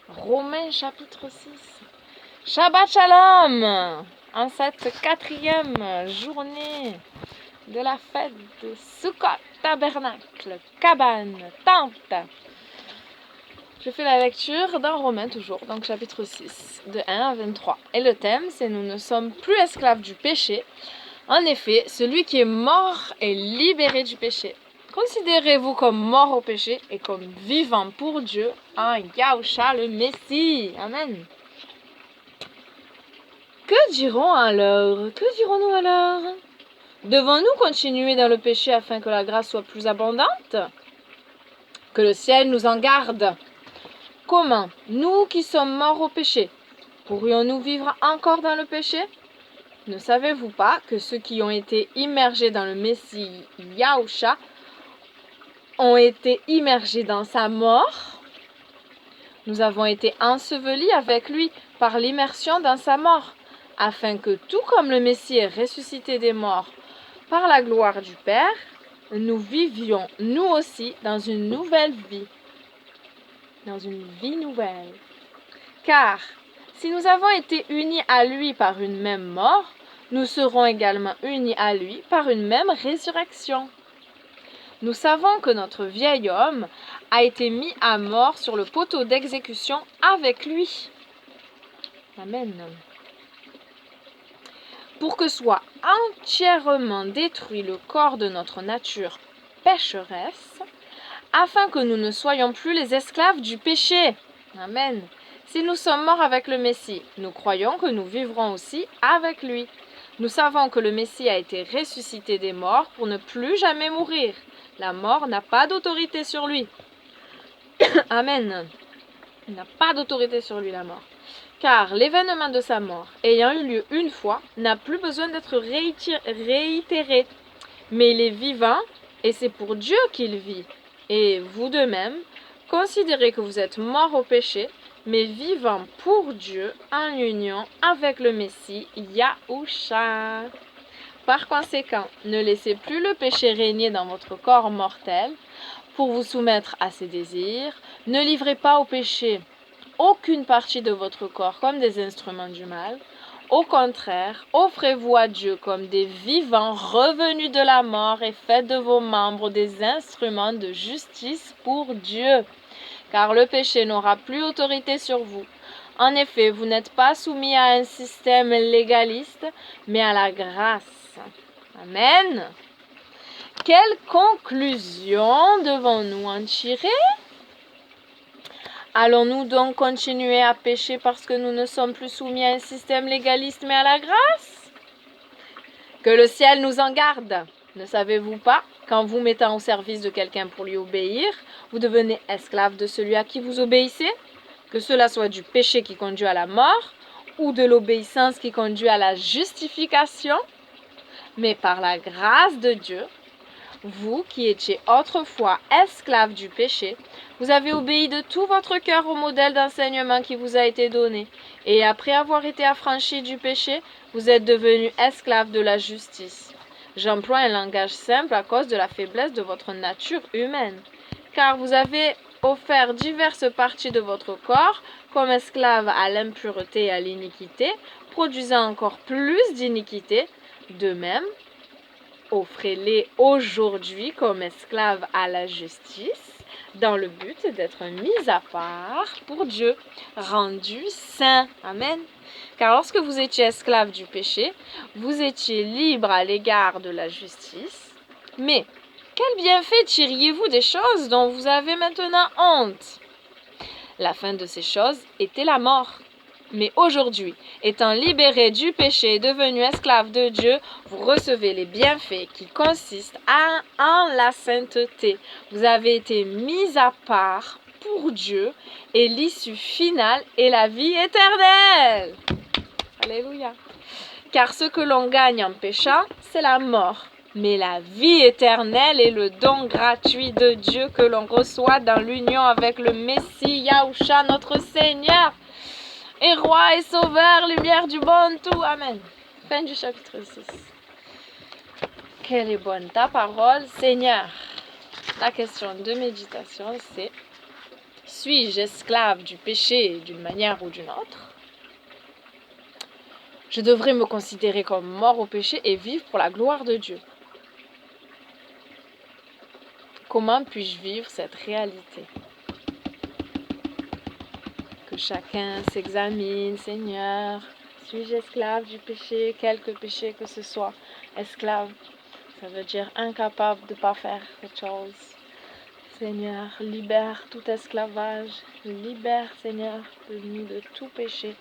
Romains chapitre 6. Shabbat Shalom! En cette 4e journée de la fête de Sukkot, tabernacle, cabane, tente. Je fais la lecture dans Romains toujours, donc chapitre 6, de 1 à 23. Et le thème, c'est « Nous ne sommes plus esclaves du péché. En effet, celui qui est mort est libéré du péché. Considérez-vous comme mort au péché et comme vivant pour Dieu en Yahusha le Messie. » Amen. Que dirons-nous alors? Devons-nous continuer dans le péché afin que la grâce soit plus abondante? Que le ciel nous en garde. Comment, nous qui sommes morts au péché, pourrions-nous vivre encore dans le péché? Ne savez-vous pas que ceux qui ont été immergés dans le Messie Yahusha ont été immergés dans sa mort? Nous avons été ensevelis avec lui par l'immersion dans sa mort, afin que tout comme le Messie est ressuscité des morts par la gloire du Père, nous vivions nous aussi dans une nouvelle vie, dans une vie nouvelle. Car si nous avons été unis à lui par une même mort, nous serons également unis à lui par une même résurrection. Nous savons que notre vieil homme a été mis à mort sur le poteau d'exécution avec lui. Amen. Pour que soit entièrement détruit le corps de notre nature pécheresse, afin que nous ne soyons plus les esclaves du péché. Amen. Si nous sommes morts avec le Messie, nous croyons que nous vivrons aussi avec lui. Nous savons que le Messie a été ressuscité des morts pour ne plus jamais mourir. La mort n'a pas d'autorité sur lui. Amen. Il n'a pas d'autorité sur lui, la mort. Car l'événement de sa mort, ayant eu lieu une fois, n'a plus besoin d'être réitéré. Mais il est vivant et c'est pour Dieu qu'il vit. Et vous de même, considérez que vous êtes morts au péché, mais vivants pour Dieu en union avec le Messie Yahusha. Par conséquent, ne laissez plus le péché régner dans votre corps mortel pour vous soumettre à ses désirs. Ne livrez pas au péché aucune partie de votre corps comme des instruments du mal. Au contraire, offrez-vous à Dieu comme des vivants revenus de la mort et faites de vos membres des instruments de justice pour Dieu. Car le péché n'aura plus autorité sur vous. En effet, vous n'êtes pas soumis à un système légaliste, mais à la grâce. Amen. Quelle conclusion devons-nous en tirer? Allons-nous donc continuer à pécher parce que nous ne sommes plus soumis à un système légaliste mais à la grâce? Que le ciel nous en garde. Ne savez-vous pas qu'en vous mettant au service de quelqu'un pour lui obéir, vous devenez esclave de celui à qui vous obéissez? Que cela soit du péché qui conduit à la mort ou de l'obéissance qui conduit à la justification, mais par la grâce de Dieu, vous qui étiez autrefois esclaves du péché, vous avez obéi de tout votre cœur au modèle d'enseignement qui vous a été donné. Et après avoir été affranchis du péché, vous êtes devenus esclaves de la justice. J'emploie un langage simple à cause de la faiblesse de votre nature humaine. Car vous avez offert diverses parties de votre corps comme esclaves à l'impureté et à l'iniquité, produisant encore plus d'iniquité. De même, offrez-les aujourd'hui comme esclaves à la justice, dans le but d'être mis à part pour Dieu, rendus saints. Amen. Car lorsque vous étiez esclaves du péché, vous étiez libres à l'égard de la justice. Mais quel bienfait tiriez-vous des choses dont vous avez maintenant honte? La fin de ces choses était la mort. Mais aujourd'hui, étant libérés du péché et devenus esclaves de Dieu, vous recevez les bienfaits qui consistent en la sainteté. Vous avez été mis à part pour Dieu et l'issue finale est la vie éternelle. Alléluia. Car ce que l'on gagne en péchant, c'est la mort. Mais la vie éternelle est le don gratuit de Dieu que l'on reçoit dans l'union avec le Messie Yahusha, notre Seigneur. Et roi et sauveur, lumière du bon tout. Amen. Fin du chapitre 6. Quelle est bonne ta parole, Seigneur. La question de méditation, c'est: Suis-je esclave du péché d'une manière ou d'une autre? Je devrais me considérer comme mort au péché et vivre pour la gloire de Dieu. Comment puis-je vivre cette réalité? Que chacun s'examine, Seigneur. Suis-je esclave du péché, quelque péché que ce soit? Esclave, ça veut dire incapable de ne pas faire quelque chose. Seigneur, libère tout esclavage. Libère, Seigneur, de nous de tout péché.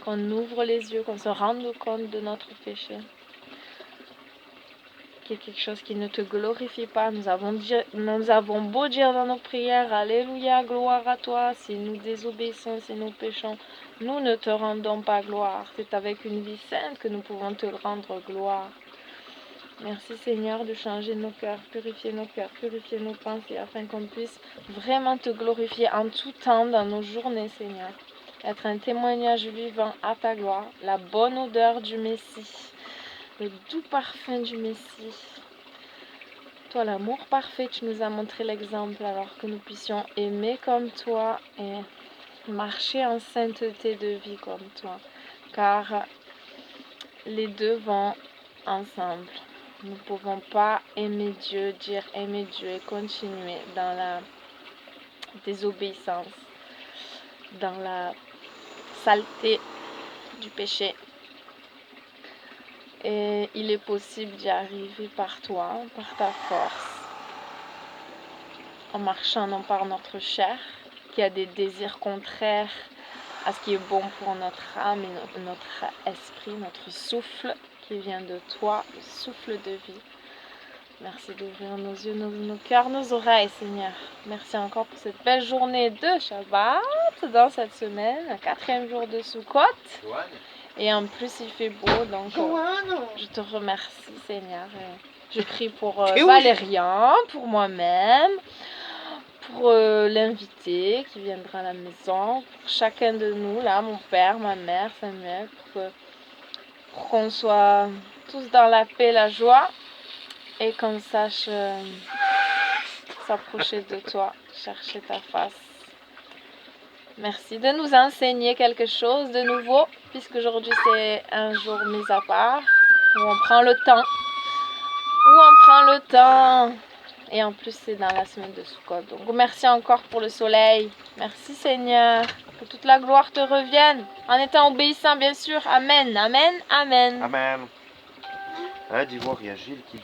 Qu'on ouvre les yeux, qu'on se rende compte de notre péché. Qu'il y ait quelque chose qui ne te glorifie pas. Nous avons beau dire dans nos prières, Alléluia, gloire à toi. Si nous désobéissons, si nous péchons, nous ne te rendons pas gloire. C'est avec une vie sainte que nous pouvons te rendre gloire. Merci Seigneur de changer nos cœurs, purifier nos pensées, afin qu'on puisse vraiment te glorifier en tout temps dans nos journées, Seigneur. Être un témoignage vivant à ta gloire, la bonne odeur du Messie, le doux parfum du Messie. Toi, l'amour parfait, tu nous as montré l'exemple alors que nous puissions aimer comme toi et marcher en sainteté de vie comme toi. Car les deux vont ensemble. Nous ne pouvons pas aimer Dieu, dire aimer Dieu et continuer dans la désobéissance, dans la saleté du péché. Et il est possible d'y arriver par toi, par ta force, en marchant non par notre chair, qui a des désirs contraires à ce qui est bon pour notre âme et notre esprit, notre souffle qui vient de toi, le souffle de vie. Merci d'ouvrir nos yeux, nos cœurs, nos oreilles, Seigneur. Merci encore pour cette belle journée de Shabbat dans cette semaine, le 4e jour de Sukkot. Et en plus, il fait beau, donc je te remercie, Seigneur. Je prie pour Valérian, pour moi-même, pour l'invité qui viendra à la maison, pour chacun de nous, là, mon père, ma mère, Samuel, pour qu'on soit tous dans la paix, la joie. Et qu'on sache s'approcher de toi, chercher ta face. Merci de nous enseigner quelque chose de nouveau, puisqu'aujourd'hui c'est un jour mis à part, où on prend le temps. Et en plus c'est dans la semaine de Sukkot. Donc merci encore pour le soleil. Merci Seigneur. Que toute la gloire te revienne, en étant obéissant bien sûr. Amen, amen, amen. Amen. Hein, dis-moi, il y a Gilles qui dit